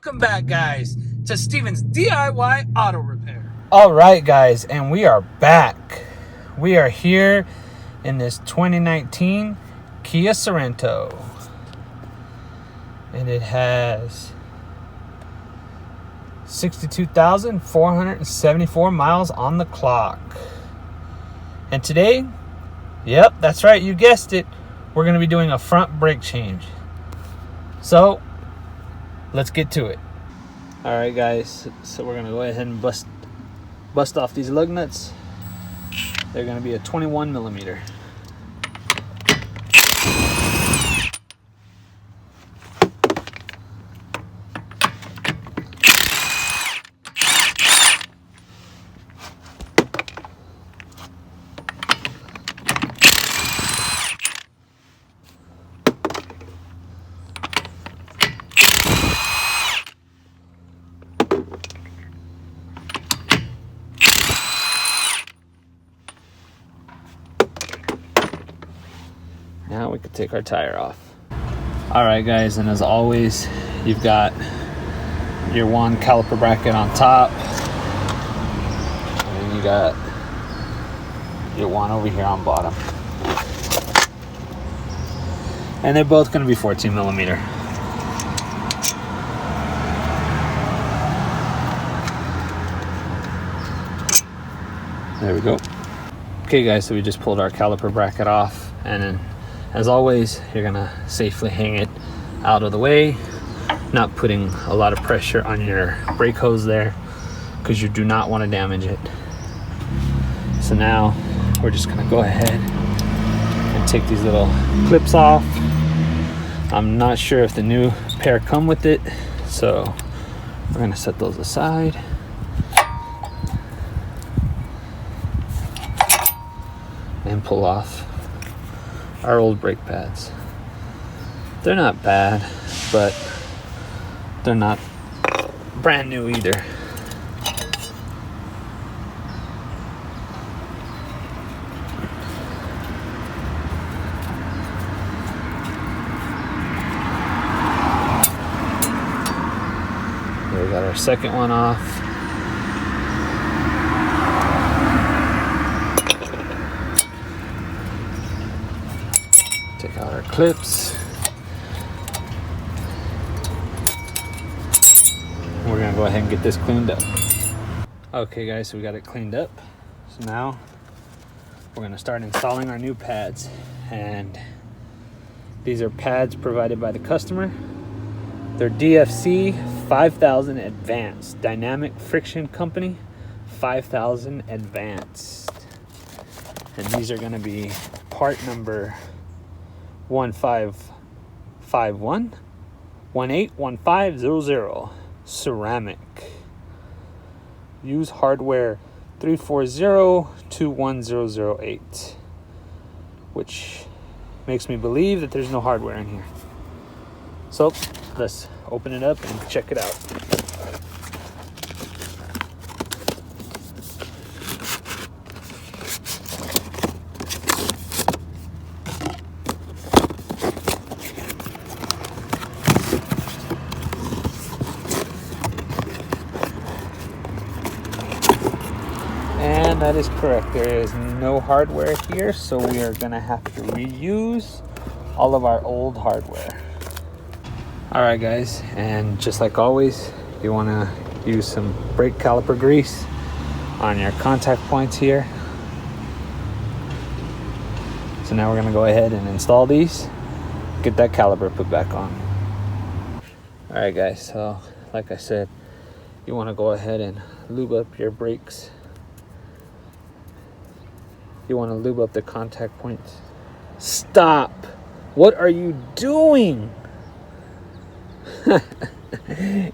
Welcome back, guys, to Steven's DIY Auto Repair. All right, guys, and we are back. We are here in this 2019 Kia Sorento. And it has 62,474 miles on the clock. And today, yep, that's right, you guessed it, we're going to be doing a front brake change. So, let's get to it. All right, guys, so we're going to go ahead and bust off these lug nuts. They're going to be a 21 millimeter. Now we could take our tire off. All right, guys, and as always, you've got your one caliper bracket on top, and then you got your one over here on bottom. And they're both going to be 14 millimeter. There we go. Okay, guys, so we just pulled our caliper bracket off, and then as always, you're gonna safely hang it out of the way, not putting a lot of pressure on your brake hose there, because you do not want to damage it. So now we're just gonna go ahead and take these little clips off. I'm not sure if the new pair come with it, so we're gonna set those aside. And pull off our old brake pads. They're not bad, but they're not brand new either. We got our second one off. Take out our clips. We're gonna go ahead and get this cleaned up. Okay, guys, so we got it cleaned up. So now we're gonna start installing our new pads. And these are pads provided by the customer. They're DFC 5000 Advanced, Dynamic Friction Company 5000 Advanced. And these are gonna be part number 1551 181500, ceramic. Use hardware 340-21008, which makes me believe that there's no hardware in here. So let's open it up and check it out. And that is correct. There is no hardware here, so we are going to have to reuse all of our old hardware. All right, guys, and just like always, you want to use some brake caliper grease on your contact points here. So now we're going to go ahead and install these, get that caliper put back on. All right, guys, so like I said, you want to go ahead and lube up your brakes. You want to lube up the contact points. Stop! What are you doing?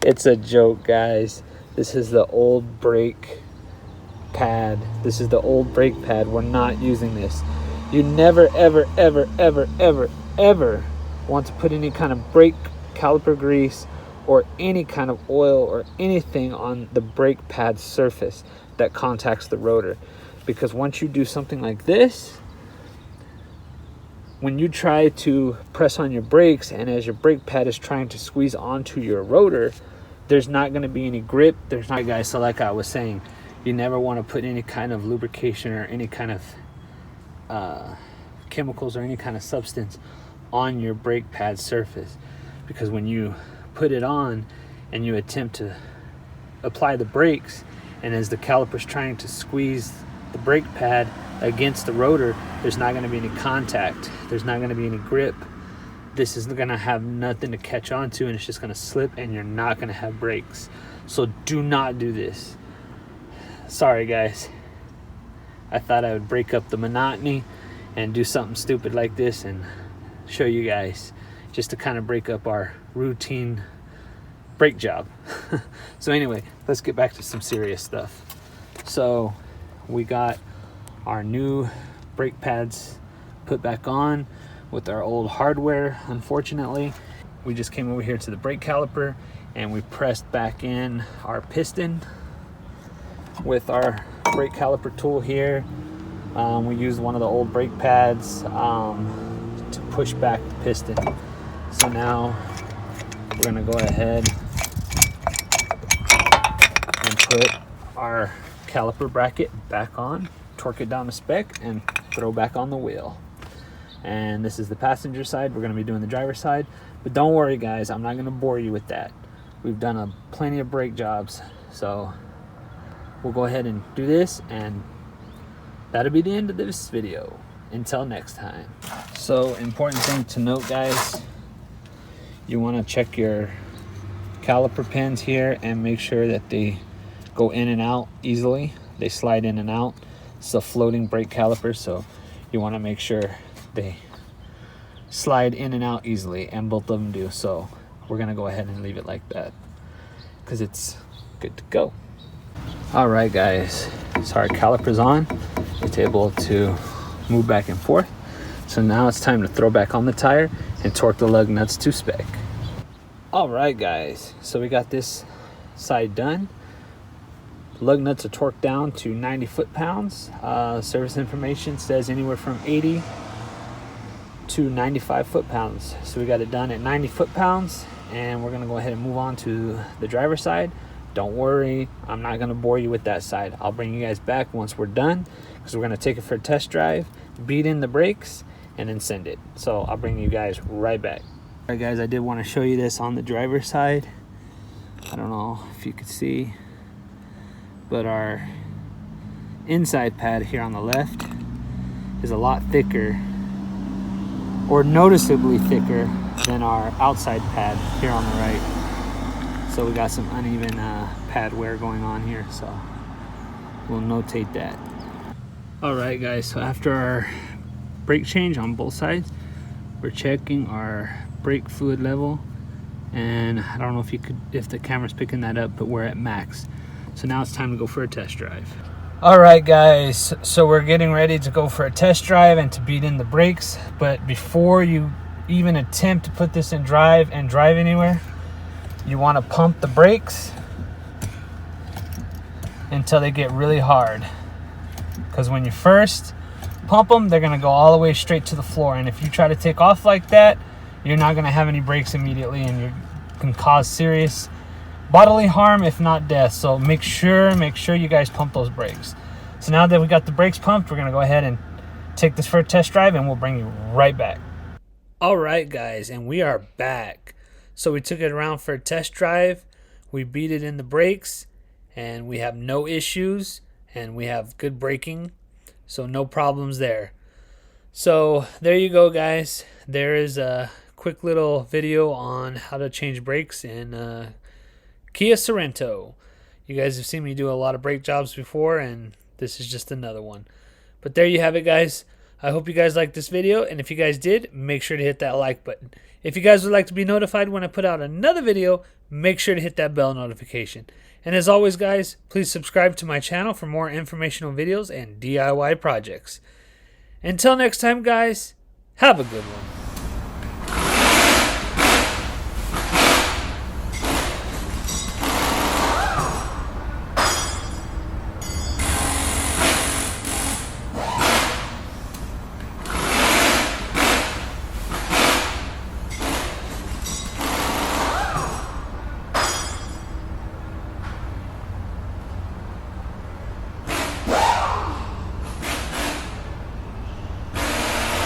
It's a joke, guys. This is the old brake pad. This is the old brake pad. We're not using this. You never, ever, ever, ever, ever, ever want to put any kind of brake caliper grease or any kind of oil or anything on the brake pad surface that contacts the rotor. Because once you do something like this, when you try to press on your brakes and as your brake pad is trying to squeeze onto your rotor, there's not going to be any grip. There's not, guys. So like I was saying, you never want to put any kind of lubrication or any kind of chemicals or any kind of substance on your brake pad surface, because when you put it on and you attempt to apply the brakes, and as the caliper's trying to squeeze the brake pad against the rotor, there's not going to be any contact, there's not going to be any grip. This is going to have nothing to catch on to, and it's just going to slip, and you're not going to have brakes. So do not do this. Sorry guys, I thought I would break up the monotony and do something stupid like this and show you guys, just to kind of break up our routine brake job. So anyway, let's get back to some serious stuff. So we got our new brake pads put back on with our old hardware. Unfortunately, we just came over here to the brake caliper and we pressed back in our piston with our brake caliper tool here. We used one of the old brake pads to push back the piston. So now we're gonna go ahead and put our caliper bracket back on, torque it down to spec, and throw back on the wheel. And this is the passenger side. We're gonna be doing the driver's side, but don't worry guys, I'm not gonna bore you with that. We've done plenty of brake jobs, so we'll go ahead and do this, and that'll be the end of this video. Until next time. So important thing to note guys, you want to check your caliper pins here and make sure that they go in and out easily. They slide in and out. It's a floating brake caliper, so you want to make sure they slide in and out easily, and both of them do. So we're gonna go ahead and leave it like that because it's good to go. All right guys, so our caliper's on. It's able to move back and forth. So now it's time to throw back on the tire and torque the lug nuts to spec. All right guys, so we got this side done. Lug nuts are torqued down to 90 foot-pounds. Service information says anywhere from 80 to 95 foot-pounds. So we got it done at 90 foot-pounds, and we're gonna go ahead and move on to the driver's side. Don't worry, I'm not gonna bore you with that side. I'll bring you guys back once we're done, because we're gonna take it for a test drive, beat in the brakes, and then send it. So I'll bring you guys right back. All right guys, I did want to show you this on the driver's side. I don't know if you could see, but our inside pad here on the left is a lot thicker, or noticeably thicker, than our outside pad here on the right. So we got some uneven pad wear going on here, so we'll notate that. All right guys, so after our brake change on both sides, we're checking our brake fluid level, and I don't know if the camera's picking that up, but we're at max. So now it's time to go for a test drive. All right guys, so we're getting ready to go for a test drive and to beat in the brakes. But before you even attempt to put this in drive and drive anywhere, you want to pump the brakes until they get really hard. Because when you first pump them, they're going to go all the way straight to the floor. And if you try to take off like that, you're not going to have any brakes immediately, and you can cause serious bodily harm, if not death. So make sure you guys pump those brakes. So now that we got the brakes pumped, we're gonna go ahead and take this for a test drive, and we'll bring you right back. All right guys, and we are back. So we took it around for a test drive, we beat it in the brakes, and we have no issues, and we have good braking, so no problems there. So there you go guys, there is a quick little video on how to change brakes in Kia Sorento. You guys have seen me do a lot of brake jobs before, and this is just another one. But there you have it guys. I hope you guys liked this video, and if you guys did, make sure to hit that like button. If you guys would like to be notified when I put out another video, make sure to hit that bell notification. And as always guys, please subscribe to my channel for more informational videos and DIY projects. Until next time guys, have a good one.